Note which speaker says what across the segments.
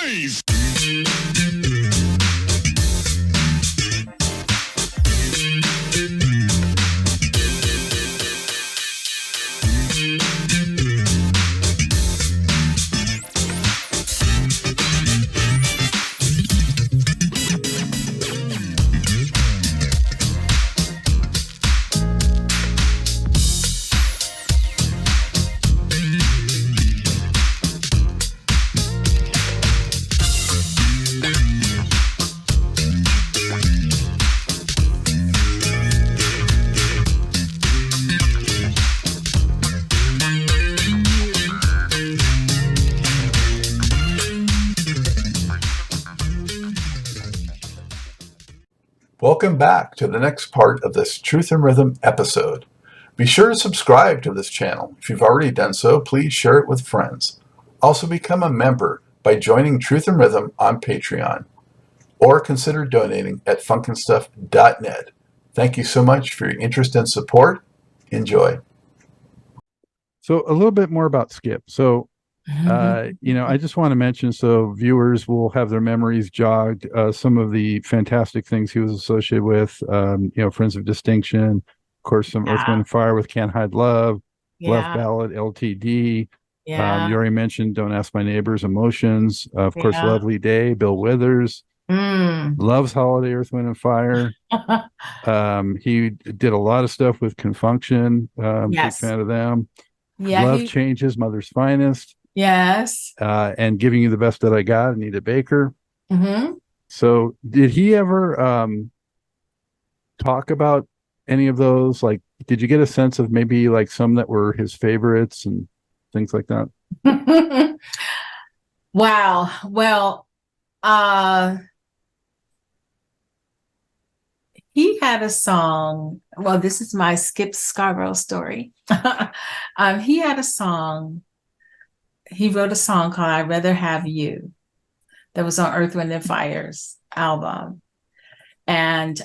Speaker 1: Maze.
Speaker 2: Welcome back to the next part of this Truth and Rhythm episode. Be sure to subscribe to this channel. If you've already done so, please share it with friends. Also become a member by joining Truth and Rhythm on Patreon, or consider donating at funkinstuff.net. Thank you so much for your interest and support. Enjoy.
Speaker 3: So a little bit more about Skip. So I just want to mention, so viewers will have their memories jogged, some of the fantastic things he was associated with, Friends of Distinction, of course, some Earth, Wind, and Fire with Can't Hide Love, Love Ballad, LTD. You already mentioned Don't Ask My Neighbors, Emotions, of course, Lovely Day, Bill Withers, loves Holiday, Earth, Wind, and Fire. He did a lot of stuff with Confunction, big fan of them. Love Changes, Mother's Finest. And Giving You the Best That I Got, Anita Baker. So did he ever talk about any of those? Like, did you get a sense of maybe like some that were his favorites and things like that?
Speaker 4: Wow. Well, he had a song. Well, this is my Skip Scarborough story. He had a song. He wrote a song called I'd Rather Have You that was on Earth, Wind, and Fire's album. And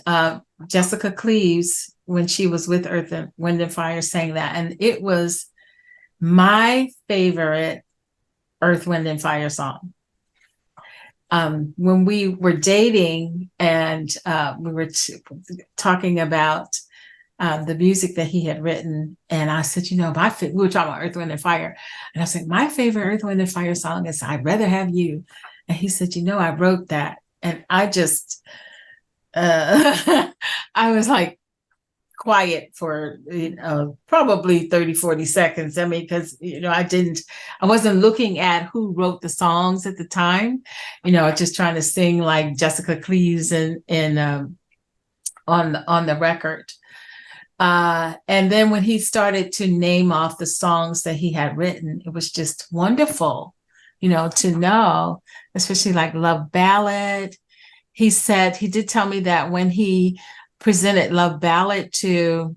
Speaker 4: Jessica Cleaves, when she was with Earth, Wind, and Fire, sang that. And it was my favorite Earth, Wind, and Fire song. When we were dating and we were talking about the music that he had written, and I said, we were talking about Earth, Wind, and Fire, and I said, my favorite Earth, Wind, and Fire song is I'd Rather Have You. And he said, I wrote that. And I just, I was like quiet for, probably 30, 40 seconds. I mean, because, I wasn't looking at who wrote the songs at the time, just trying to sing like Jessica Cleaves and on the record. And then when he started to name off the songs that he had written, it was just wonderful, to know, especially like Love Ballad. He did tell me that when he presented Love Ballad to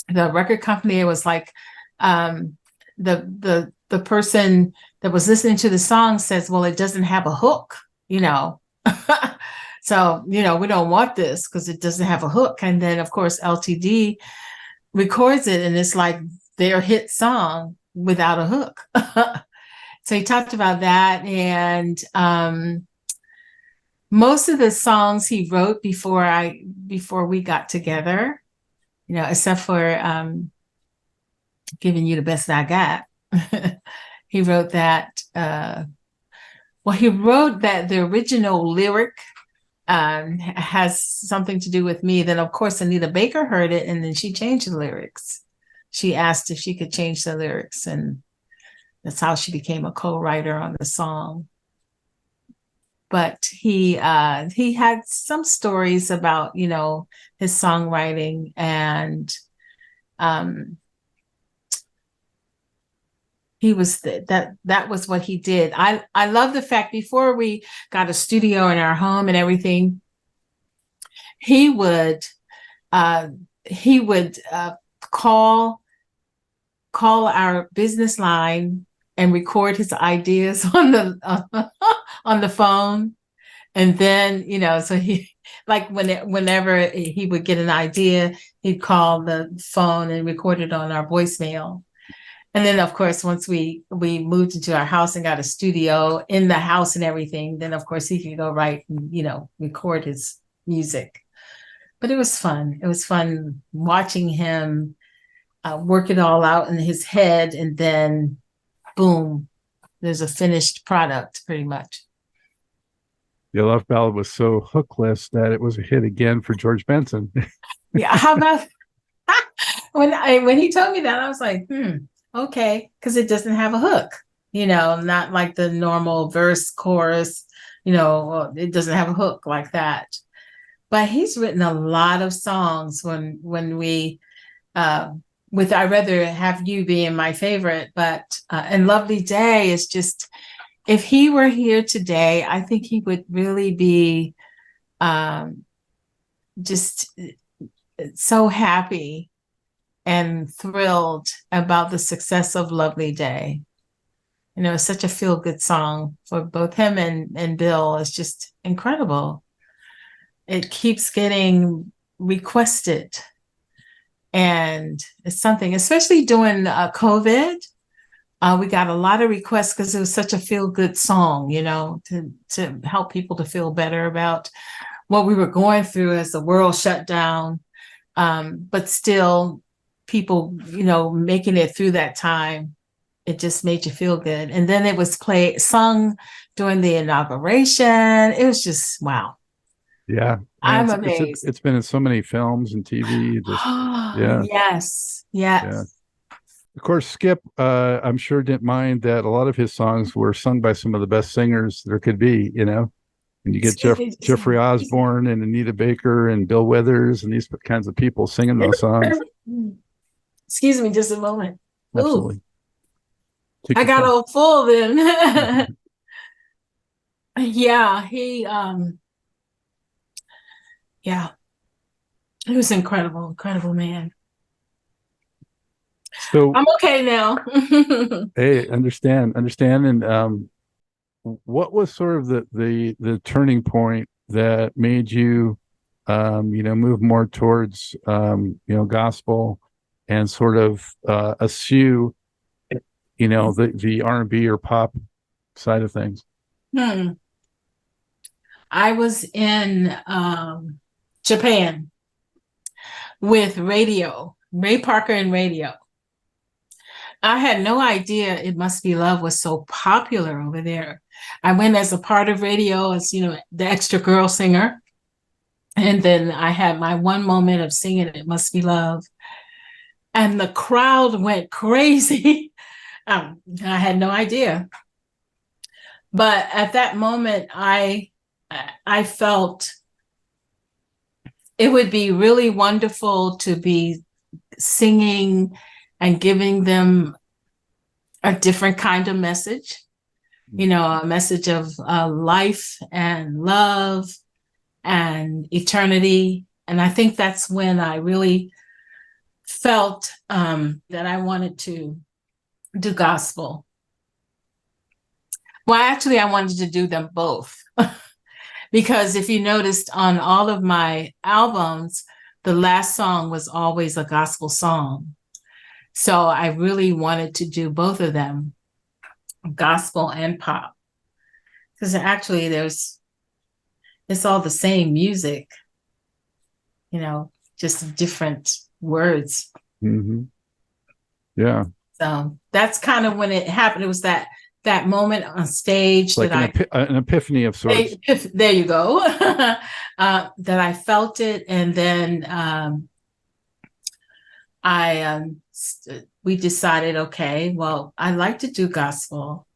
Speaker 4: the record company, it was like the person that was listening to the song says, well, it doesn't have a hook, So, we don't want this because it doesn't have a hook. And then, of course, LTD records it, and it's like their hit song without a hook. So he talked about that. And most of the songs he wrote before we got together, except for Giving You the Best I Got. He wrote that. He wrote that the original lyric has something to do with me. Then, of course, Anita Baker heard it, and then she changed the lyrics. She asked if she could change the lyrics, and that's how she became a co-writer on the song. But he had some stories about, his songwriting, and he was that was what he did. I love the fact before we got a studio in our home and everything, he would call our business line and record his ideas on the phone. And then, so he, like whenever he would get an idea, he'd call the phone and record it on our voicemail. And then, of course, once we moved into our house and got a studio in the house and everything, then, of course, he could go write and, record his music. But it was fun. It was fun watching him work it all out in his head. And then, boom, there's a finished product, pretty much.
Speaker 3: The Love Ballad was so hookless that it was a hit again for George Benson.
Speaker 4: Yeah, how about when he told me that, I was like, okay, because it doesn't have a hook, not like the normal verse, chorus, it doesn't have a hook like that. But he's written a lot of songs when we, with I'd Rather Have You being my favorite, but, and Lovely Day is just, if he were here today, I think he would really be just so happy and thrilled about the success of Lovely Day. It's such a feel-good song for both him and Bill. It's just incredible. It keeps getting requested. And it's something, especially during COVID, we got a lot of requests because it was such a feel-good song, to help people to feel better about what we were going through as the world shut down. But still, people, making it through that time, it just made you feel good. And then it was sung during the inauguration. It was just, wow.
Speaker 3: Yeah.
Speaker 4: I'm amazed.
Speaker 3: It's been in so many films and TV. Yeah.
Speaker 4: Yes.
Speaker 3: Yeah. Of course, Skip, I'm sure didn't mind that a lot of his songs were sung by some of the best singers there could be, And you get Jeffrey Osborne and Anita Baker and Bill Withers and these kinds of people singing those songs.
Speaker 4: Excuse me just a moment.
Speaker 3: Absolutely.
Speaker 4: I got all full then. Yeah, he was incredible man.
Speaker 3: So
Speaker 4: I'm okay now.
Speaker 3: Hey, understand. And what was sort of the turning point that made you move more towards gospel and sort of eschew the R&B or pop side of things?
Speaker 4: I was in Japan with Ray Parker and radio. I had no idea It Must Be Love was so popular over there. I went as a part of radio as, the extra girl singer. And then I had my one moment of singing It Must Be Love. And the crowd went crazy. I had no idea. But at that moment, I felt it would be really wonderful to be singing and giving them a different kind of message, a message of life and love and eternity. And I think that's when I really felt that I wanted to do gospel. Well, actually, I wanted to do them both. Because if you noticed on all of my albums, the last song was always a gospel song. So I really wanted to do both of them, gospel and pop. Because actually it's all the same music, just different words.
Speaker 3: Mm-hmm. Yeah.
Speaker 4: So that's kind of when it happened. It was that moment on stage,
Speaker 3: like an epiphany of sorts.
Speaker 4: There you go. That I felt it, and then we decided, okay, well, I'd like to do gospel,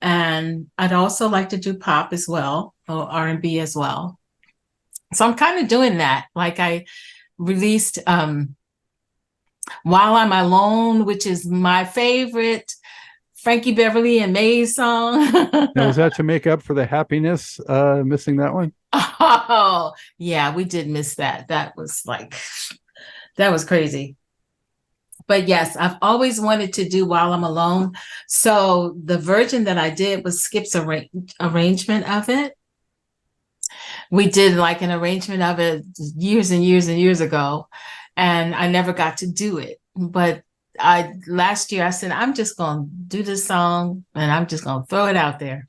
Speaker 4: and I'd also like to do pop as well, or R&B as well. So I'm kind of doing that. Like I released While I'm Alone, which is my favorite Frankie Beverly and Maze song.
Speaker 3: Now, was that to make up for the happiness, missing that one?
Speaker 4: Oh, yeah, we did miss that. That was crazy. But yes, I've always wanted to do While I'm Alone. So the version that I did was Skip's arrangement of it. We did like an arrangement of it years and years and years ago, and I never got to do it. But last year I said, I'm just going to do this song and I'm just going to throw it out there.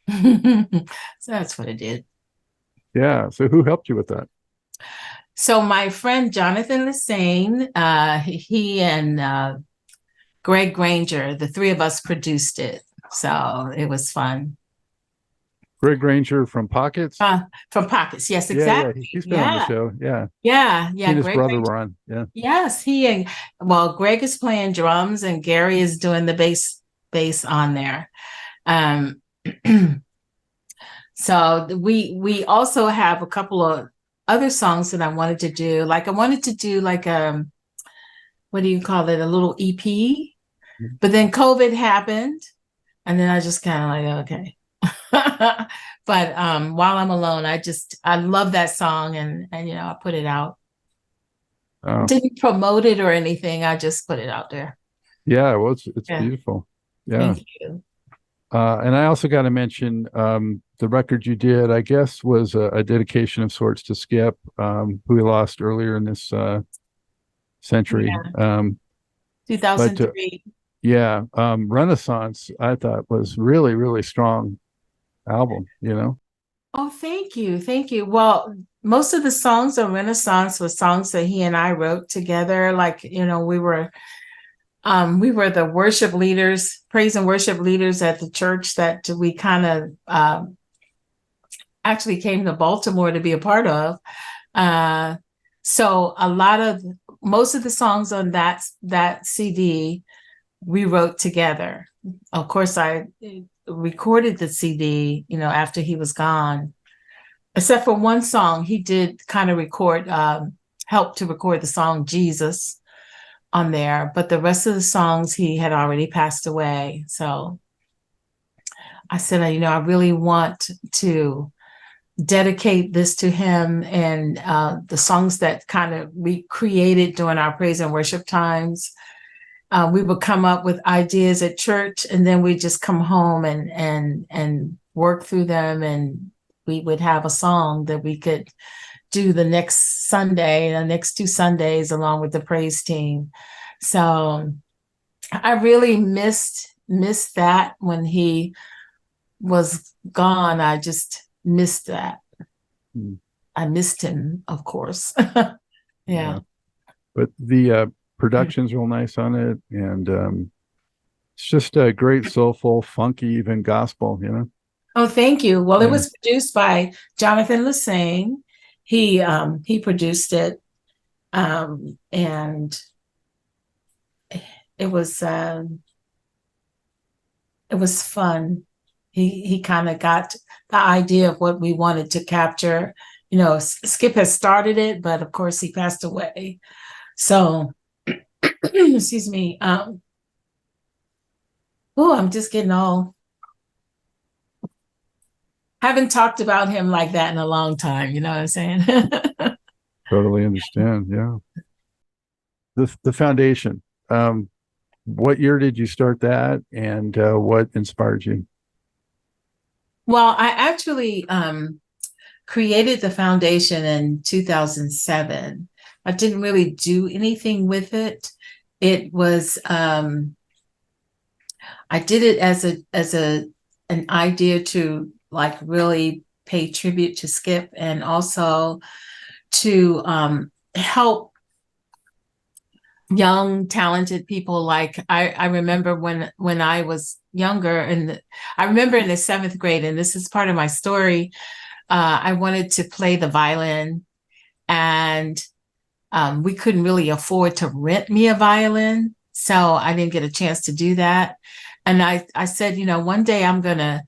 Speaker 4: So that's what I did.
Speaker 3: Yeah. So who helped you with that?
Speaker 4: So my friend Jonathan Lassane, he and Greg Granger, the three of us produced it. So it was fun.
Speaker 3: Greg Granger from Pockets?
Speaker 4: From Pockets, yes, exactly.
Speaker 3: Yeah. He's been on the show. Yeah.
Speaker 4: Yeah.
Speaker 3: He and his
Speaker 4: Greg
Speaker 3: brother
Speaker 4: Granger.
Speaker 3: were on. Yeah.
Speaker 4: Yes, Greg is playing drums and Gary is doing the bass on there. So we also have a couple of other songs that I wanted to do. Like I wanted to do like what do you call it? A little EP. Mm-hmm. But then COVID happened, and then I just kind of like, okay. But While I'm Alone, I love that song, and I put it out. Oh. Didn't promote it or anything. I just put it out there.
Speaker 3: Yeah, well, it's beautiful. Yeah.
Speaker 4: Thank you.
Speaker 3: And I also got to mention the record you did, I guess, was a dedication of sorts to Skip, who we lost earlier in this century.
Speaker 4: Yeah. 2003.
Speaker 3: Renaissance, I thought, was really, really strong album,
Speaker 4: Oh, thank you. Thank you. Well, most of the songs on Renaissance were songs that he and I wrote together. Like, we were the worship leaders, praise and worship leaders at the church that we kind of actually came to Baltimore to be a part of. So most of the songs on that CD, we wrote together. Of course, I recorded the CD, after he was gone, except for one song. He did kind of help to record the song Jesus on there, but the rest of the songs he had already passed away. So I said, I really want to dedicate this to him, and the songs that kind of we created during our praise and worship times. We would come up with ideas at church, and then we just come home and work through them, and we would have a song that we could do the next Sunday, the next 2 Sundays, along with the praise team. So I really missed that when he was gone. I just missed that. I missed him, of course. Yeah. But
Speaker 3: the production's real nice on it, and it's just a great soulful, funky, even gospel,
Speaker 4: Oh, thank you. Well, it was produced by Jonathan Lassane. He produced it, and it was fun. He kind of got the idea of what we wanted to capture. Skip has started it, but of course he passed away. So, excuse me. I'm just getting haven't talked about him like that in a long time. You know what I'm saying?
Speaker 3: Totally understand. Yeah. The foundation. What year did you start that, and what inspired you?
Speaker 4: Well, I actually created the foundation in 2007. I didn't really do anything with it. It was I did it as an idea to like really pay tribute to Skip, and also to help young, talented people. Like I remember when I was younger, and I remember in the 7th grade, and this is part of my story, I wanted to play the violin, and we couldn't really afford to rent me a violin, so I didn't get a chance to do that. And I said, one day I'm gonna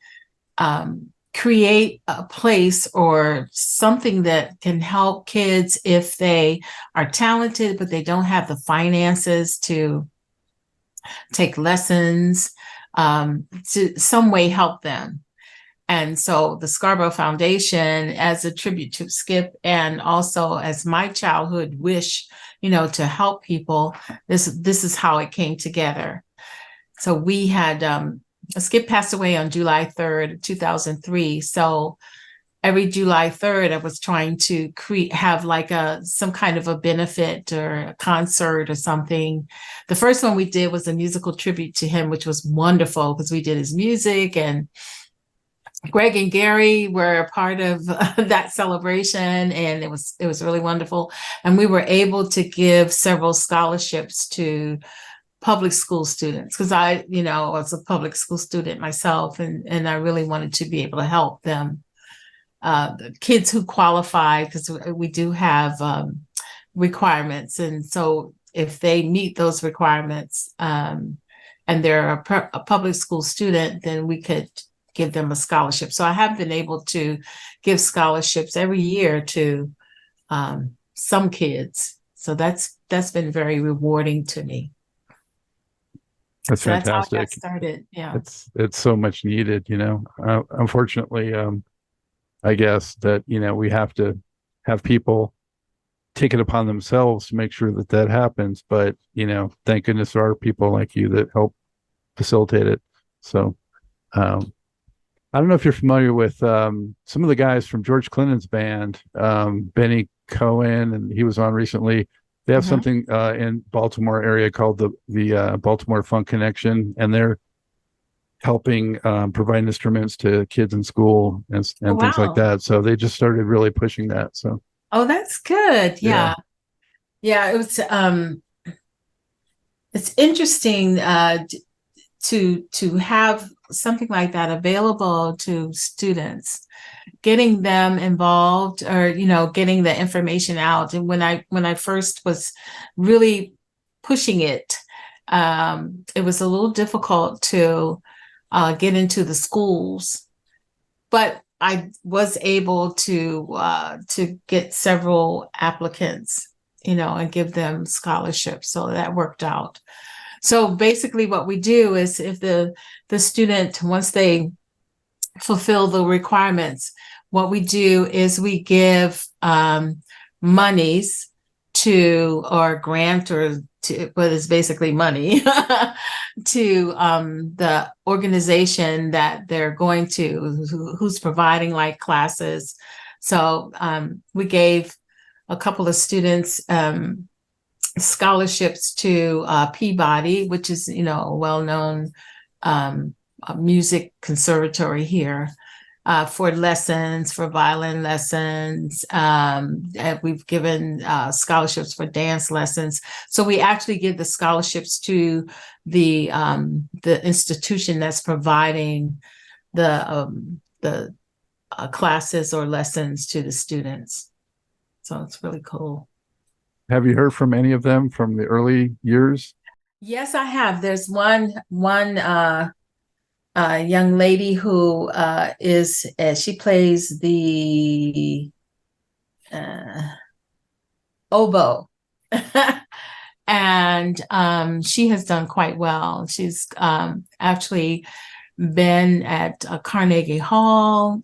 Speaker 4: create a place or something that can help kids if they are talented, but they don't have the finances to take lessons, to some way help them. And so the Scarborough Foundation, as a tribute to Skip, and also as my childhood wish, to help people, this is how it came together. So we had Skip passed away on July 3rd, 2003. So every July 3rd, I was trying to have like some kind of a benefit or a concert or something. The first one we did was a musical tribute to him, which was wonderful because we did his music, and Greg and Gary were a part of that celebration, and it was really wonderful. And we were able to give several scholarships to public school students because I was a public school student myself, and I really wanted to be able to help them. The kids who qualify, because we do have requirements, and so if they meet those requirements and they're a public school student, then we could give them a scholarship. So I have been able to give scholarships every year to some kids. So that's been very rewarding to me.
Speaker 3: That's
Speaker 4: so
Speaker 3: fantastic.
Speaker 4: That's how I got started. Yeah,
Speaker 3: it's so much needed. Unfortunately, I guess that we have to have people take it upon themselves to make sure that happens. But thank goodness there are people like you that help facilitate it. So I don't know if you're familiar with some of the guys from George Clinton's band, Benny Cohen, and he was on recently. They have something in Baltimore area called the Baltimore Funk Connection, and they're helping provide instruments to kids in school and things like that. So they just started really pushing that. So
Speaker 4: that's good. Yeah. It was it's interesting to have something like that available to students, getting them involved, or getting the information out. And when I first was really pushing it, it was a little difficult to get into the schools, but I was able to get several applicants, and give them scholarships. So that worked out. So basically what we do is if the student, once they fulfill the requirements, what we do is we give monies to, or grant, or to, what is basically money to the organization that they're going to, who's providing like classes. So we gave a couple of students scholarships to Peabody, which is, a well-known music conservatory here, for lessons, for violin lessons. We've given scholarships for dance lessons. So we actually give the scholarships to the institution that's providing the classes or lessons to the students. So it's really cool.
Speaker 3: Have you heard from any of them from the early years?
Speaker 4: Yes, I have. There's one young lady who she plays the oboe, and she has done quite well. She's actually been at Carnegie Hall.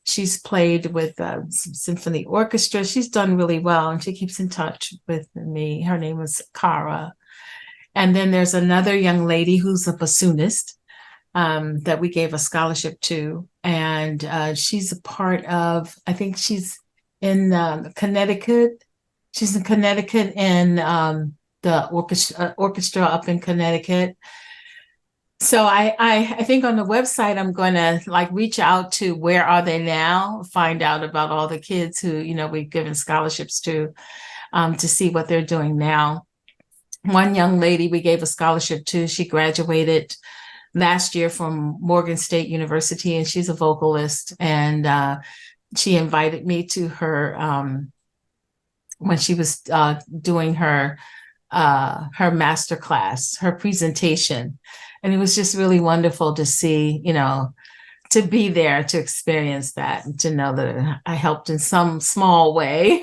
Speaker 4: She's played with some symphony orchestra. She's done really well, and she keeps in touch with me. Her name is Cara. And then there's another young lady who's a bassoonist that we gave a scholarship to. And she's a part of, I think she's in Connecticut. She's in Connecticut in the orchestra up in Connecticut. So I think on the website, I'm going to reach out to where are they now, find out about all the kids who, we've given scholarships to see what they're doing now. One young lady we gave a scholarship to, she graduated last year from Morgan State University, and she's a vocalist. And she invited me to her when she was doing her master class, her presentation. And it was just really wonderful to see, to be there, to experience that, and to know that I helped in some small way.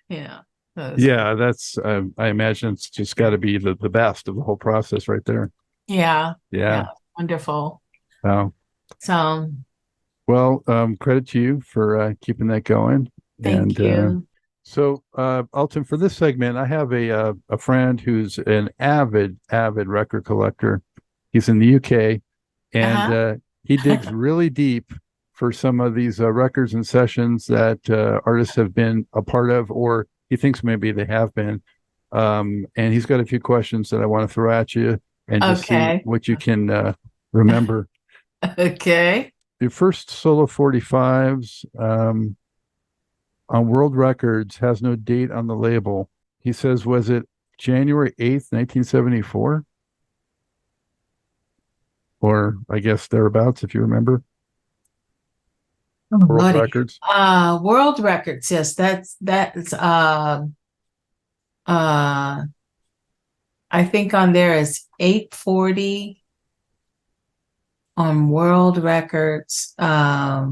Speaker 3: Yeah, that's, I imagine it's just got to be the best of the whole process right there.
Speaker 4: Yeah.
Speaker 3: Yeah.
Speaker 4: Wonderful.
Speaker 3: Oh.
Speaker 4: So.
Speaker 3: Well, credit to you for keeping that going.
Speaker 4: Thank you.
Speaker 3: So, Alton, for this segment, I have a friend who's an avid record collector. He's in the UK, and he digs really deep for some of these records and sessions that artists have been a part of, or he thinks maybe they have been. And he's got a few questions that I want to throw at you and just see what you can remember.
Speaker 4: Okay.
Speaker 3: Your first solo 45s on World Records has no date on the label. He says, was it January 8th, 1974? Or I guess thereabouts, if you remember. World Records.
Speaker 4: World Records, yes. That's I think on there is 840 on World Records. I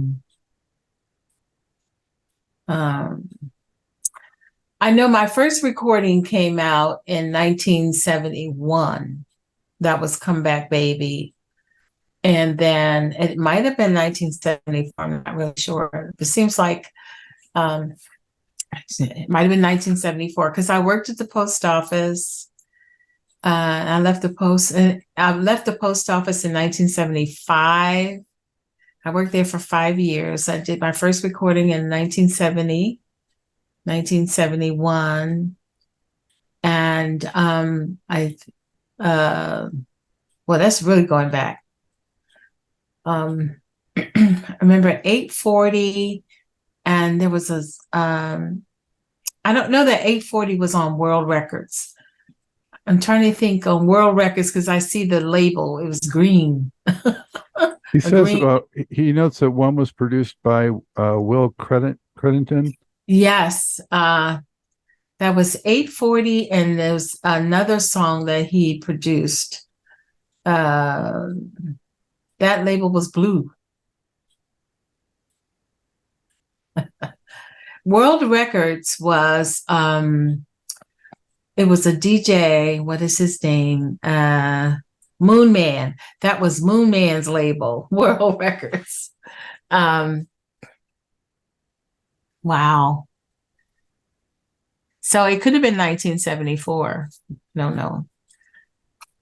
Speaker 4: know my first recording came out in 1971. That was Come Back Baby. And then it might have been 1974. I'm not really sure. It seems like it might have been 1974 because I worked at the post office. I left the post office in 1975. I worked there for 5 years. I did my first recording in 1970, 1971. And well, that's really going back. I remember 840, and there was I don't know that 840 was on World Records. I'm trying to think on World Records because I see the label. It was green.
Speaker 3: He says he notes that one was produced by Will Credington.
Speaker 4: Yes, that was 840, and there's another song that he produced. That label was Blue. World Records was it was a DJ, what is his name? Moon Man. That was Moon Man's label, World Records. Wow. So it could have been 1974. No.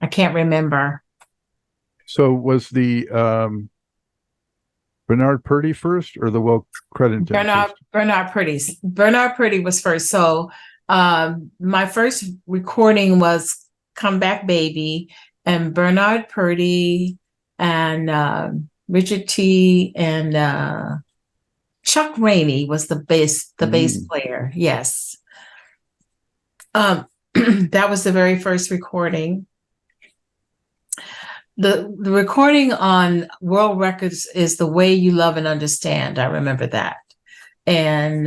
Speaker 4: I can't remember.
Speaker 3: So was the Bernard Purdie first or the Will Credington?
Speaker 4: Bernard Purdie was first. So my first recording was Come Back Baby, and Bernard Purdie and Richard T. and Chuck Rainey was the bass player. Yes. That was the very first recording. The recording on World Records is The Way You Love and Understand. I remember that. And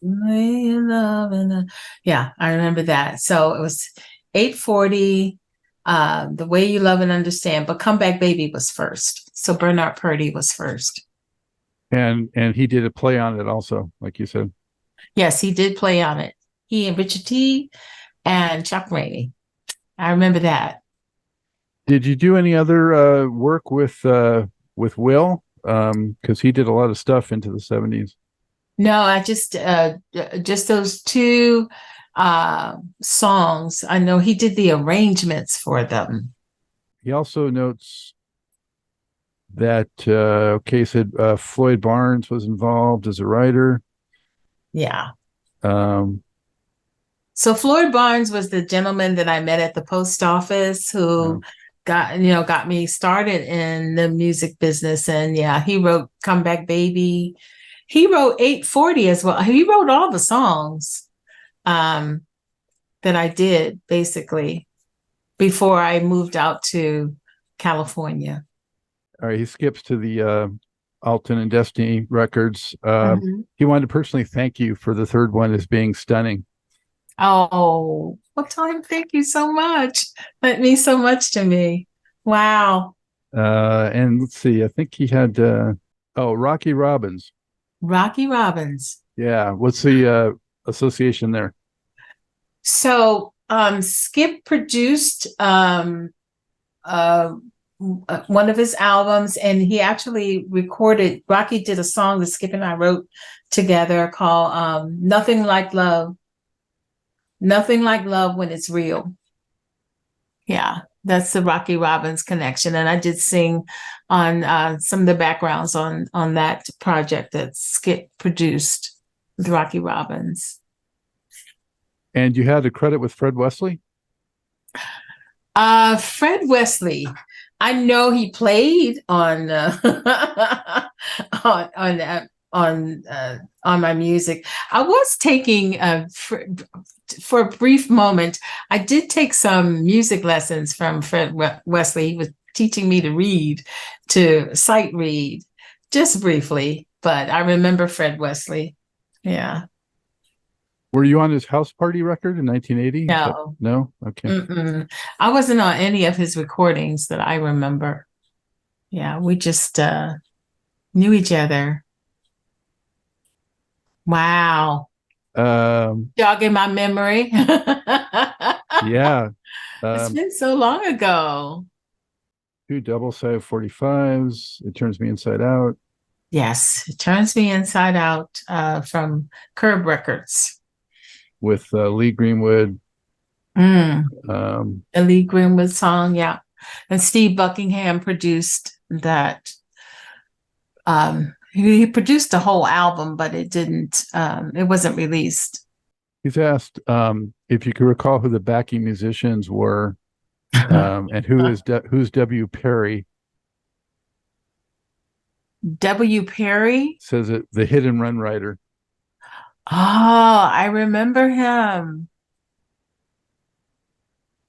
Speaker 4: Way You Love and yeah, I remember that. So it was 840, The Way You Love and Understand, but Come Back Baby was first. So Bernard Purdie was first.
Speaker 3: And he did a play on it also, like you said.
Speaker 4: Yes, he did play on it. He and Richard T. and Chuck Rainey. I remember that.
Speaker 3: Did you do any other work with Will? Because he did a lot of stuff into the 70s.
Speaker 4: No, I just those two songs. I know he did the arrangements for them.
Speaker 3: He also notes that said Floyd Barnes was involved as a writer.
Speaker 4: Yeah. So Floyd Barnes was the gentleman that I met at the post office who got me started in the music business. And yeah, he wrote Come Back Baby. He wrote 840 as well. He wrote all the songs that I did basically before I moved out to California.
Speaker 3: All right, he skips to the Alton and Destiny records. He wanted to personally thank you for the third one as being stunning.
Speaker 4: Oh, well, tell him thank you so much. That means so much to me. Wow.
Speaker 3: And let's see, I think he had Rocky Robbins.
Speaker 4: Rocky Robbins.
Speaker 3: Yeah. What's the association there?
Speaker 4: So Skip produced one of his albums, and he actually recorded. Rocky did a song that Skip and I wrote together called Nothing Like Love. Nothing Like Love When It's Real. Yeah, That's the Rocky Robbins connection. And I did sing on some of the backgrounds on that project that Skip produced with Rocky Robbins.
Speaker 3: And you had a credit with Fred Wesley?
Speaker 4: Fred Wesley, I know he played on on my music. I was taking for a brief moment. I did take some music lessons from Fred Wesley. He was teaching me to read, to sight read, just briefly. But I remember Fred Wesley. Yeah.
Speaker 3: Were you on his House Party record in 1980?
Speaker 4: No.
Speaker 3: No? Okay.
Speaker 4: Mm-mm. I wasn't on any of his recordings that I remember. Yeah, we just knew each other. Wow. Jogging my memory.
Speaker 3: Yeah.
Speaker 4: It's been so long ago.
Speaker 3: 2 double-sided 45s. It Turns Me Inside Out.
Speaker 4: Yes, It Turns Me Inside Out from Curb Records.
Speaker 3: With Lee Greenwood.
Speaker 4: A Lee Greenwood song, yeah. And Steve Buckingham produced that. He produced the whole album, but it wasn't released.
Speaker 3: He's asked if you could recall who the backing musicians were, and who's W. Perry.
Speaker 4: W. Perry?
Speaker 3: Says it, the hit and run writer.
Speaker 4: Oh, I remember him.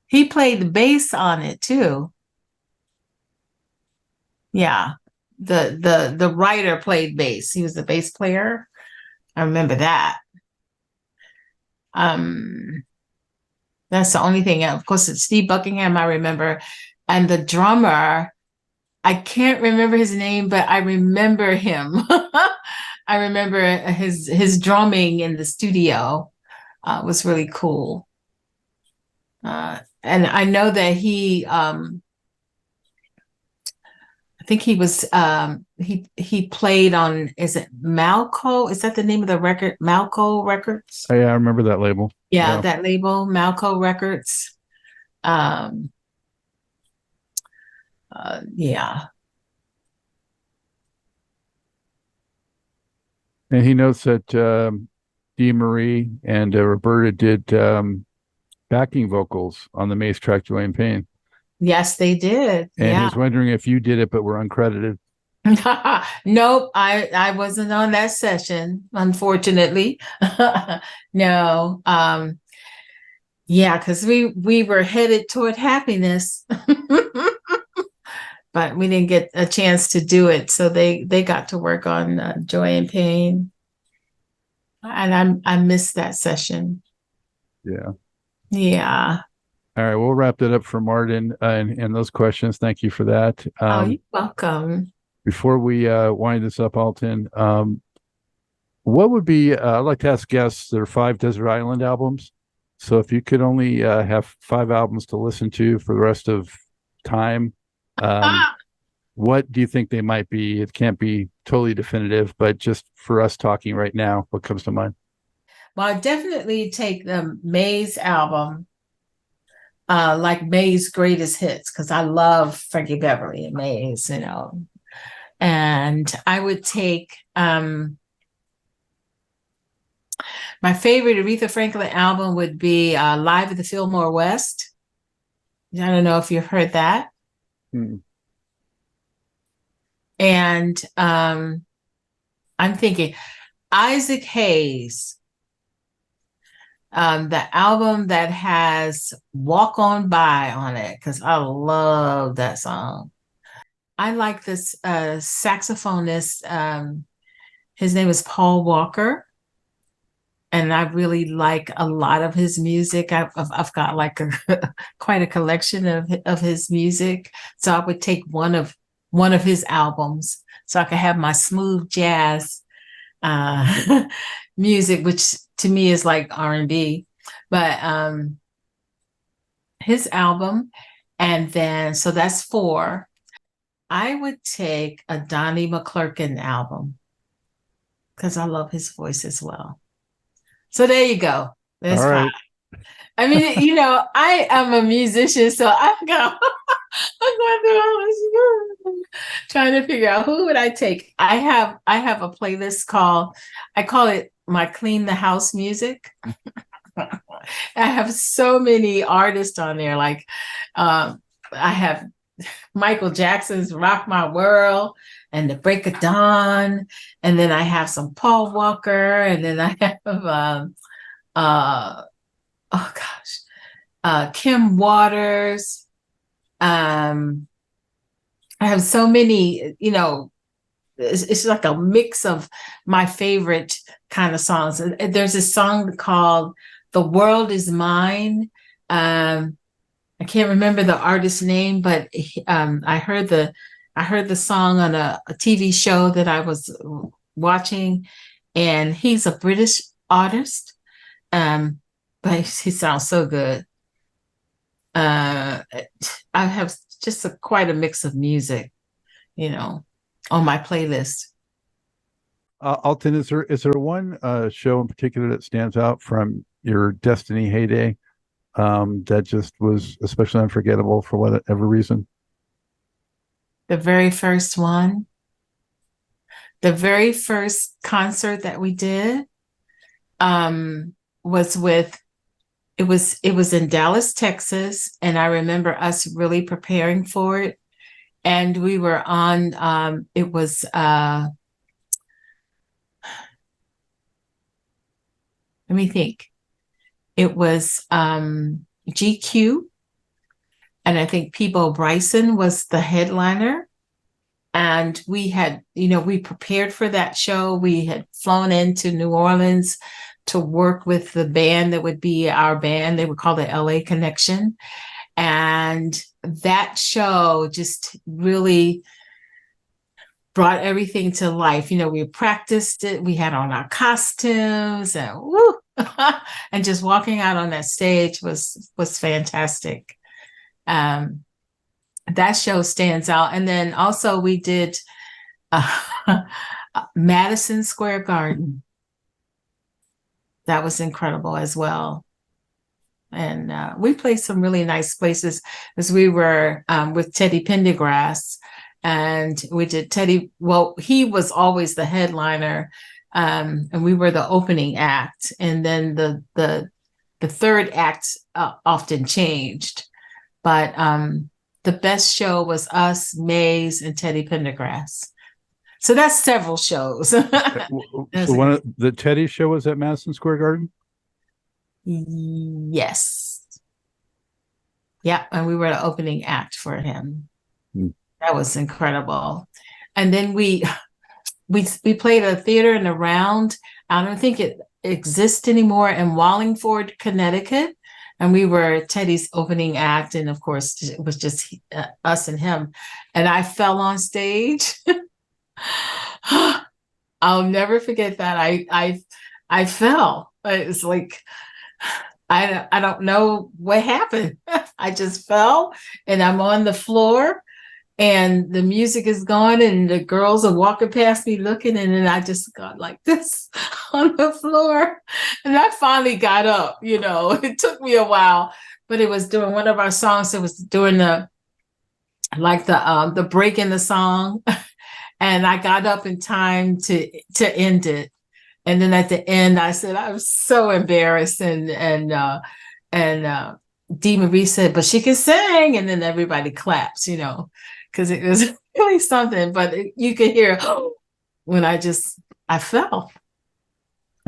Speaker 4: He played the bass on it too. Yeah. The writer played bass. He was the bass player. I remember that. That's the only thing. Of course, it's Steve Buckingham, I remember. And the drummer, I can't remember his name, but I remember him. I remember his drumming in the studio was really cool. And I know that he I think he was he played on, is it Malco? Is that the name of the record? Malco Records?
Speaker 3: Oh, yeah, I remember that label.
Speaker 4: Yeah, that label, Malco Records. Yeah.
Speaker 3: And he notes that Dee Marie and Roberta did backing vocals on the Maze track Joy and Pain.
Speaker 4: Yes, they did.
Speaker 3: And he's wondering if you did it, but were uncredited.
Speaker 4: Nope, I wasn't on that session, unfortunately. No. Yeah, because we were headed toward happiness. But we didn't get a chance to do it. So they got to work on Joy and Pain. And I missed that session.
Speaker 3: Yeah.
Speaker 4: Yeah.
Speaker 3: All right, we'll wrap that up for Martin and those questions. Thank you for that.
Speaker 4: You're welcome.
Speaker 3: Before we wind this up, Alton, what would be, I'd like to ask guests, there are 5 Desert Island albums. So if you could only have 5 albums to listen to for the rest of time, what do you think they might be? It can't be totally definitive, but just for us talking right now, what comes to mind?
Speaker 4: Well, I definitely take the Maze album, like Maze Greatest Hits, because I love Frankie Beverly and Maze, And I would take my favorite Aretha Franklin album would be Live at the Fillmore West. I don't know if you've heard that. And I'm thinking Isaac Hayes, the album that has Walk On By on it, because I love that song. I like this saxophonist. His name is Paul Walker. And I really like a lot of his music. I've got like quite a collection of his music. So I would take one of his albums so I could have my smooth jazz music, which to me is like R&B. But his album, and then so that's 4. I would take a Donnie McClurkin album because I love his voice as well. So there you go. There's 5. I mean, I am a musician, so I'm going, I'm going through all this, trying to figure out who would I take. I have a playlist I call it my clean the house music. I have so many artists on there. Like, I have Michael Jackson's "Rock My World" and "The Break of Dawn," and then I have some Paul Walker, and then I have oh gosh, Kim Waters. I have so many, it's like a mix of my favorite kind of songs. There's a song called "The World Is Mine." I can't remember the artist's name, but I heard the song on a TV show that I was watching, and he's a British artist, but he sounds so good. I have just quite a mix of music, on my playlist.
Speaker 3: Alton, is there one show in particular that stands out from your Destiny heyday that just was especially unforgettable for whatever reason?
Speaker 4: The very first one, the very first concert that we did, was it was in Dallas, Texas, and I remember us really preparing for it. And we were on, it was, let me think. It was GQ, and I think Peebo Bryson was the headliner. And we had, we prepared for that show. We had flown into New Orleans to work with the band that would be our band. They would call the LA Connection. And that show just really brought everything to life. We practiced it. We had on our costumes and woo, and just walking out on that stage was fantastic. That show stands out. And then also we did Madison Square Garden. That was incredible as well. And we played some really nice places, as we were with Teddy Pendergrass, and we did Teddy. Well, he was always the headliner, and we were the opening act. And then the third act often changed, but the best show was us, Maze, and Teddy Pendergrass. So that's several shows.
Speaker 3: So one of the Teddy show was at Madison Square Garden?
Speaker 4: Yes. Yeah, and we were the opening act for him. That was incredible. And then we played a theater in the Round. I don't think it exists anymore, in Wallingford, Connecticut. And we were Teddy's opening act. And of course, it was just us and him. And I fell on stage. I'll never forget that. I fell. It was like, I don't know what happened. I just fell, and I'm on the floor, and the music is going, and the girls are walking past me looking, and then I just got like this on the floor. And I finally got up. It took me a while, but it was during one of our songs. It was during the break in the song. And I got up in time to end it. And then at the end, I said, I was so embarrassed. And Dee Marie said, but she can sing. And then everybody claps, because it was really something. But you could hear when I fell.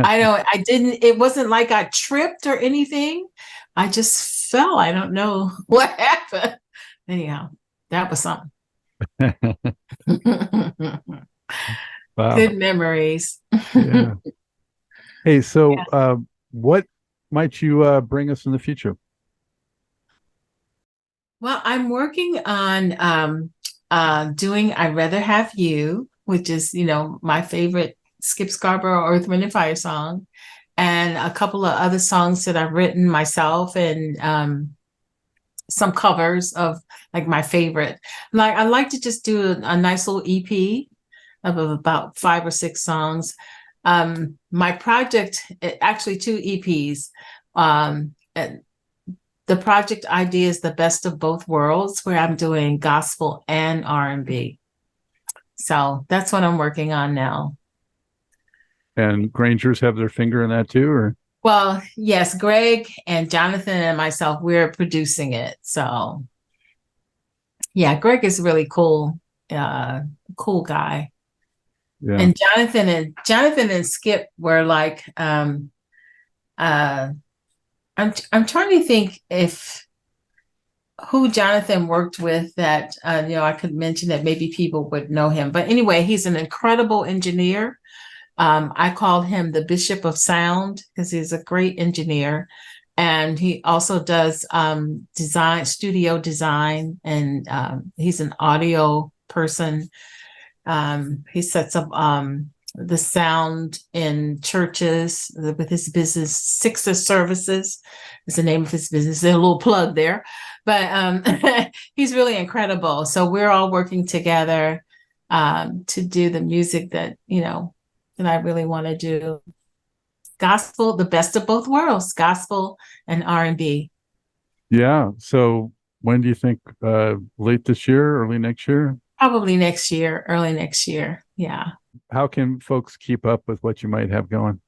Speaker 4: It wasn't like I tripped or anything. I just fell. I don't know what happened. Anyhow, that was something.
Speaker 3: Wow.
Speaker 4: Good memories.
Speaker 3: Yeah. Hey, so what might you bring us in the future?
Speaker 4: Well, I'm working on doing I'd Rather Have You, which is, my favorite Skip Scarborough Earth, Wind and Fire song, and a couple of other songs that I've written myself, and some covers of like my favorite. Like, I like to just do a nice little EP of about 5 or 6 songs. My project, actually 2 EPs. the project idea is the best of both worlds, where I'm doing gospel and R&B. So that's what I'm working on now.
Speaker 3: And Grangers have their finger in that too, or?
Speaker 4: Well, yes, Greg and Jonathan and myself, we're producing it. So yeah, Greg is really cool, cool guy.
Speaker 3: Yeah.
Speaker 4: And Jonathan and Skip were like, I'm trying to think who Jonathan worked with that, I could mention that maybe people would know him. But anyway, he's an incredible engineer. I called him the Bishop of Sound because he's a great engineer. And he also does studio design, and he's an audio person. He sets up the sound in churches with his business. Sixer Services is the name of his business. There's a little plug there, but he's really incredible. So we're all working together to do the music that I really want to do. Gospel, the best of both worlds, gospel and R&B.
Speaker 3: Yeah. So when do you think? Late this year, early next year?
Speaker 4: Probably next year, early next year. Yeah.
Speaker 3: How can folks keep up with what you might have going?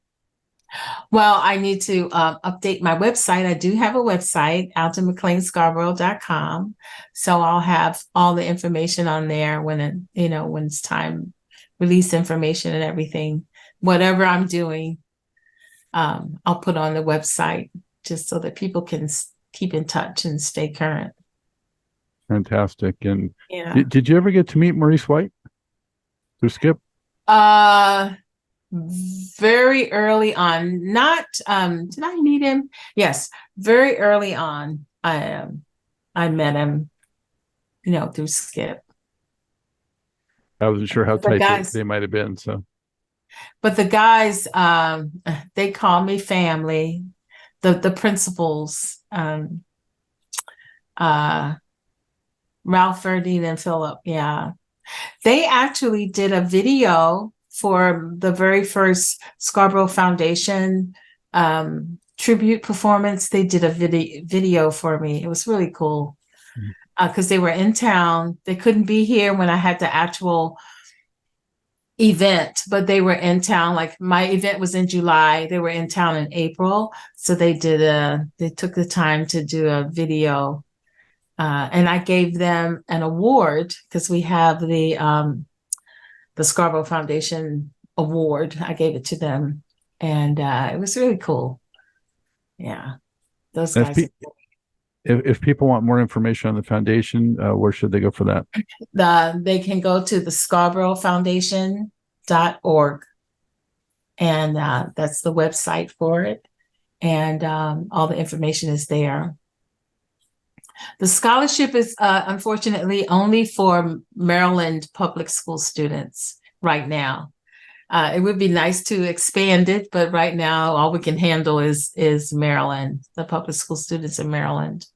Speaker 4: Well, I need to update my website. I do have a website, altonmcclainscarborough.com. So I'll have all the information on there when it's time, release information and everything. Whatever I'm doing, I'll put on the website just so that people can keep in touch and stay current.
Speaker 3: Fantastic. And
Speaker 4: yeah.
Speaker 3: Did you ever get to meet Maurice White through Skip?
Speaker 4: Very early on. Not did I meet him? Yes, very early on. I met him, through Skip.
Speaker 3: I wasn't sure how tight they might have been. So,
Speaker 4: but the guys, they call me family. The principals, Ralph, Ferdinand, and Philip. Yeah, they actually did a video for the very first Scarborough Foundation tribute performance. They did a video for me. It was really cool because they were in town. They couldn't be here when I had the actual event, but they were in town. Like my event was in July. They were in town in April. So they took the time to do a video. And I gave them an award because we have the Scarborough Foundation Award. I gave it to them, and it was really cool. Yeah, those guys.
Speaker 3: If people want more information on the foundation, where should they go for that?
Speaker 4: They can go to the ScarboroughFoundation.org, and that's the website for it, and all the information is there. The scholarship is unfortunately only for Maryland public school students right now. It would be nice to expand it, but right now all we can handle is Maryland, the public school students in Maryland.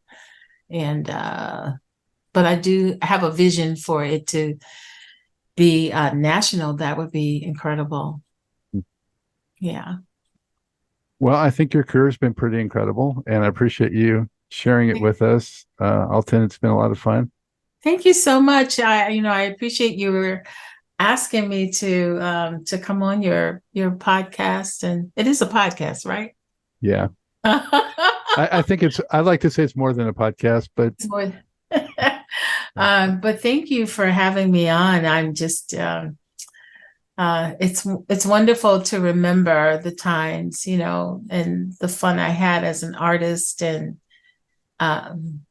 Speaker 4: And but I do have a vision for it to be national. That would be incredible. Yeah.
Speaker 3: Well, I think your career has been pretty incredible, and I appreciate you sharing it with us. Alton, it's been a lot of fun.
Speaker 4: Thank you so much. I appreciate you asking me to come on your podcast, and it is a podcast, right?
Speaker 3: Yeah. I think I like to say it's more than a podcast, but
Speaker 4: it's more but thank you for having me on. I'm just it's wonderful to remember the times, and the fun I had as an artist, and I'm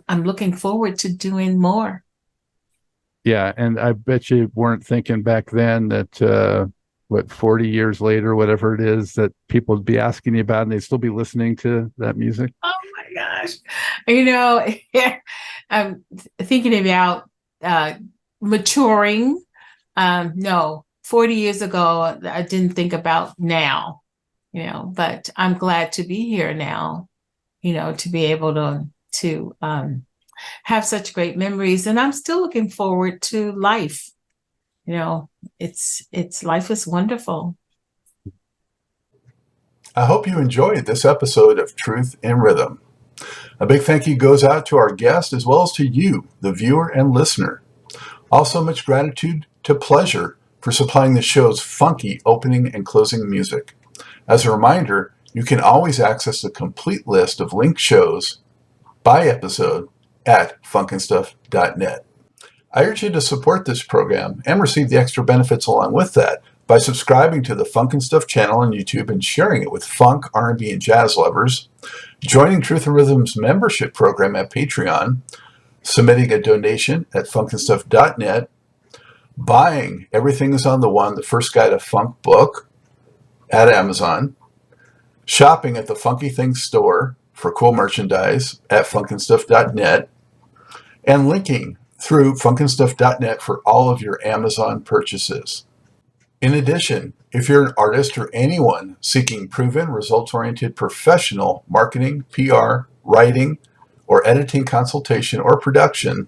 Speaker 4: looking forward to doing more.
Speaker 3: Yeah, and I bet you weren't thinking back then that 40 years later, whatever it is, that people would be asking you about, and they'd still be listening to that music.
Speaker 4: Oh my gosh. I'm thinking about maturing. No, 40 years ago, I didn't think about now, but I'm glad to be here now, to be able to have such great memories. And I'm still looking forward to life. It's life is wonderful.
Speaker 2: I hope you enjoyed this episode of Truth in Rhythm. A big thank you goes out to our guest as well as to you, the viewer and listener. Also, much gratitude to Pleasure for supplying the show's funky opening and closing music. As a reminder, you can always access the complete list of linked shows by episode at funkandstuff.net. I urge you to support this program and receive the extra benefits along with that by subscribing to the Funk and Stuff channel on YouTube and sharing it with funk, R&B, and jazz lovers, joining Truth and Rhythm's membership program at Patreon, submitting a donation at funkandstuff.net, buying Everything is on the One, the First Guide to Funk book at Amazon, shopping at the Funky Things store for cool merchandise at funkandstuff.net, and linking through funkandstuff.net for all of your Amazon purchases. In addition, if you're an artist or anyone seeking proven, results-oriented professional marketing, PR, writing, or editing consultation or production,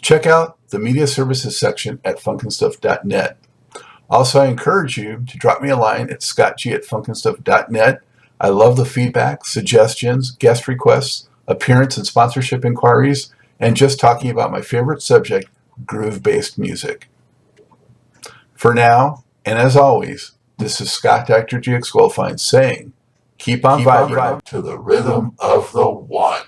Speaker 2: check out the media services section at funkandstuff.net. Also, I encourage you to drop me a line at scottg@funkandstuff.net. I love the feedback, suggestions, guest requests, appearance and sponsorship inquiries, and just talking about my favorite subject, groove-based music. For now, and as always, this is Scott Dr. GX Goldfine saying, keep on vibing to the rhythm of the one.